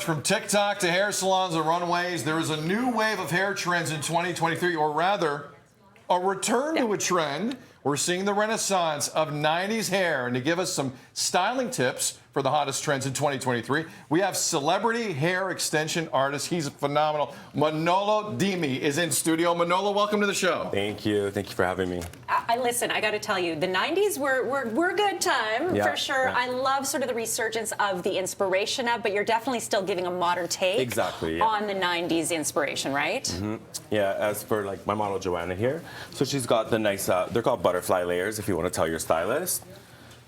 From TikTok to hair salons and runways, there is a new wave of hair trends in 2023, or rather, a return to a trend. We're seeing the renaissance of 90s hair. And to give us some styling tips for the hottest trends in 2023, we have celebrity hair extension artist. He's phenomenal. Manolo Dimi is in studio. Manolo, welcome to the show. Thank you. Thank you for having me. Listen, I got to tell you, the 90s were a good time, for sure. I love sort of the resurgence of the inspiration of, but you're definitely still giving a modern take on the 90s inspiration, right? Yeah, as for like my model Joanna here, so she's got the nice, they're called butterfly layers if you want to tell your stylist.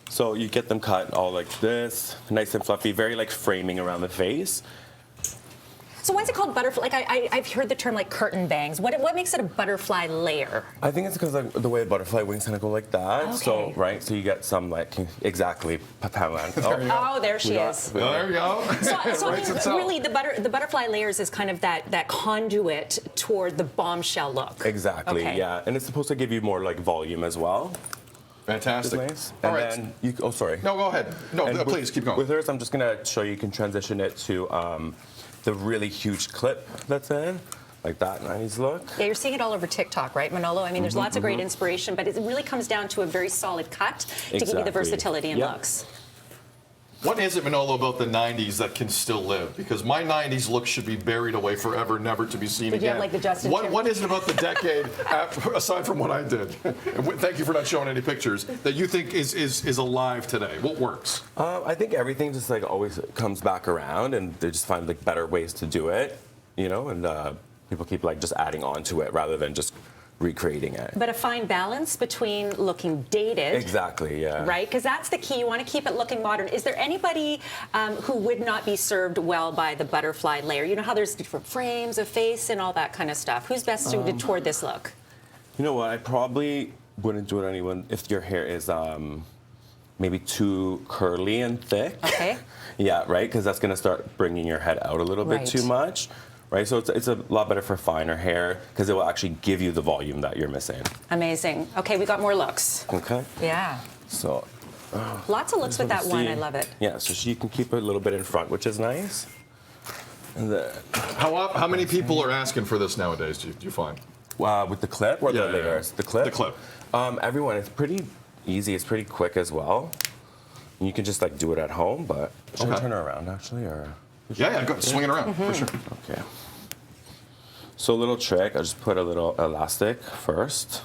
So you get them cut all like this, nice and fluffy, very like framing around the face. So why is it called butterfly? Like I've heard the term like curtain bangs. What makes it a butterfly layer? I think it's because like, the way butterfly wings kind of go like that. Okay. So so you get some like exactly Pamela. Oh, there she is. Well, there you go. So I mean, really, the butterfly layers is kind of that conduit toward the bombshell look. Exactly. Okay. Yeah, and it's supposed to give you more like volume as well. Fantastic. Nice. All And right. then you, oh, sorry. No, go ahead. No, please keep going. With hers, I'm just gonna show you can transition it to the really huge clip that's in, like that 90s look. Yeah, you're seeing it all over TikTok, right, Manolo? I mean, there's lots of great inspiration, but it really comes down to a very solid cut to give you the versatility in looks. What is it, Manolo, about the 90s that can still live? Because my 90s look should be buried away forever, never to be seen again. Did you have like the Justin What is it about the decade, aside from what I did, and thank you for not showing any pictures, that you think is alive today? What works? I think everything just like always comes back around, and they just find like better ways to do it, you know, and people keep like just adding on to it rather than just recreating it. But a fine balance between looking dated. Exactly, yeah. Right? Because that's the key. You want to keep it looking modern. Is there anybody who would not be served well by the butterfly layer? You know how there's different frames of face and all that kind of stuff. Who's best suited toward this look? You know what? I probably wouldn't do it anyone if your hair is maybe too curly and thick. Okay. Yeah, right? Because that's going to start bringing your head out a little bit too much. Right, so it's a lot better for finer hair because it will actually give you the volume that you're missing. Amazing. Okay, we got more looks. Okay. Yeah. So. Lots of looks with that one. I love it. Yeah, so you can keep it a little bit in front, which is nice. And then, How many people are asking for this nowadays? Do you find? with the clip or the layers? The clip. The clip. Everyone, it's pretty easy. It's pretty quick as well. You can just like do it at home, but should I turn her around actually, or? Yeah, go swing it around for sure. Okay. So a little trick, I just put a little elastic first.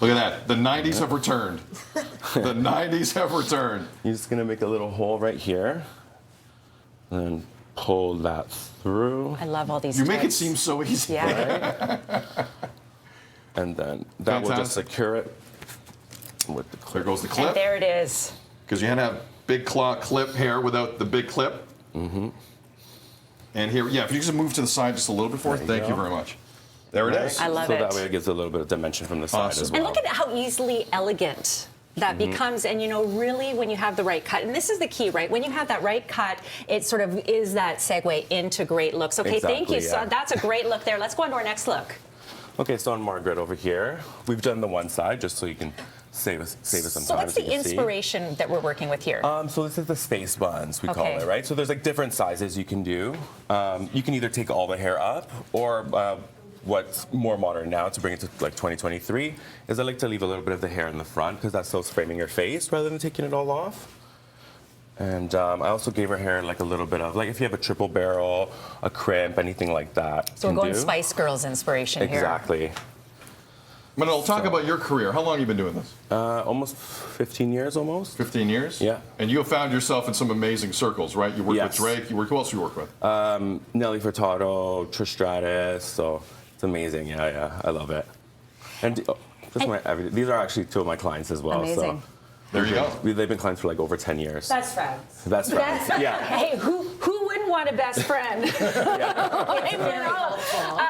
Look at that. The 90s have returned. The 90s have returned. You're just gonna make a little hole right here, and then pull that through. I love all these You tricks. make it seem so easy. Yeah. Right? And then that will just secure it with the clip. There goes the clip. And there it is. Because you had to have big claw clip hair without the big clip. And here, if you just move to the side just a little bit for it, thank you very much. There it is. I love so it. So that way it gives a little bit of dimension from the side as well. And look at how easily elegant that becomes, and you know, really when you have the right cut, and this is the key, right? When you have that right cut, it sort of is that segue into great looks. Okay, thank you. So that's a great look there. Let's go on to our next look. Okay, so on Margaret over here, we've done the one side just so you can save us some time. So what's the inspiration that we're working with here? So this is the space buns, we call it, right? So there's like different sizes you can do. You can either take all the hair up, or what's more modern now to bring it to like 2023 is I like to leave a little bit of the hair in the front because that's still framing your face rather than taking it all off. And I also gave her hair like a little bit of, like if you have a triple barrel, a crimp, anything like that. So we're going Spice Girls inspiration here. Exactly. Manolo, talk about your career. How long have you been doing this? Almost 15 years almost. 15 years? Yeah. And you have found yourself in some amazing circles, right? You work with Drake. Who else do you work with? Nelly Furtado, Trish Stratus. So it's amazing. Yeah, I love it. And these are actually two of my clients as well. Amazing. So there you go. They've been clients for like over 10 years. Best friends. Best friends. Yeah. Hey, who wouldn't want a best friend?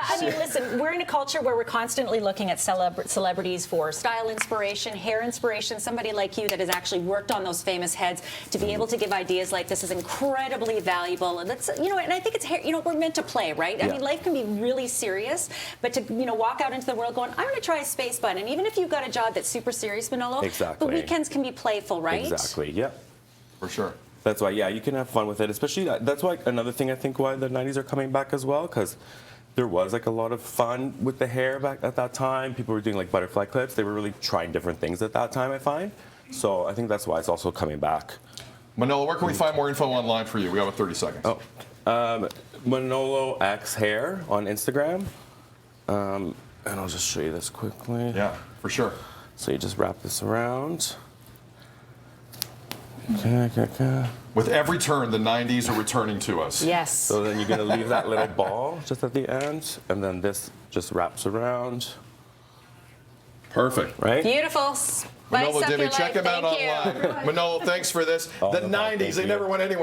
I mean, listen, we're in a culture where we're constantly looking at celebrities for style inspiration, hair inspiration. Somebody like you that has actually worked on those famous heads to be able to give ideas like this is incredibly valuable. And that's, you know, and I think it's, you know, we're meant to play, right? I mean, life can be really serious, but to, you know, walk out into the world going, I'm going to try a space bun. And even if you've got a job that's super serious, Manolo, the weekends can be playful, right? Exactly. Yep. For sure. That's why, yeah, you can have fun with it. Especially, that's why another thing I think why the 90s are coming back as well, because there was like a lot of fun with the hair back at that time. People were doing like butterfly clips. They were really trying different things at that time, I find. So I think that's why it's also coming back. Manolo, where can we find more info online for you? We have 30 seconds. Manolo X Hair on Instagram. And I'll just show you this quickly. Yeah, for sure. So you just wrap this around. Okay. With every turn, the 90s are returning to us. Yes. So then you're going to leave that little ball just at the end, and then this just wraps around. Perfect. Right? Beautiful. Spice Manolo up your Dimi, check life. him out Thank you. online. Manolo, thanks for this. The no problem. 90s, Thank they you. never went anywhere.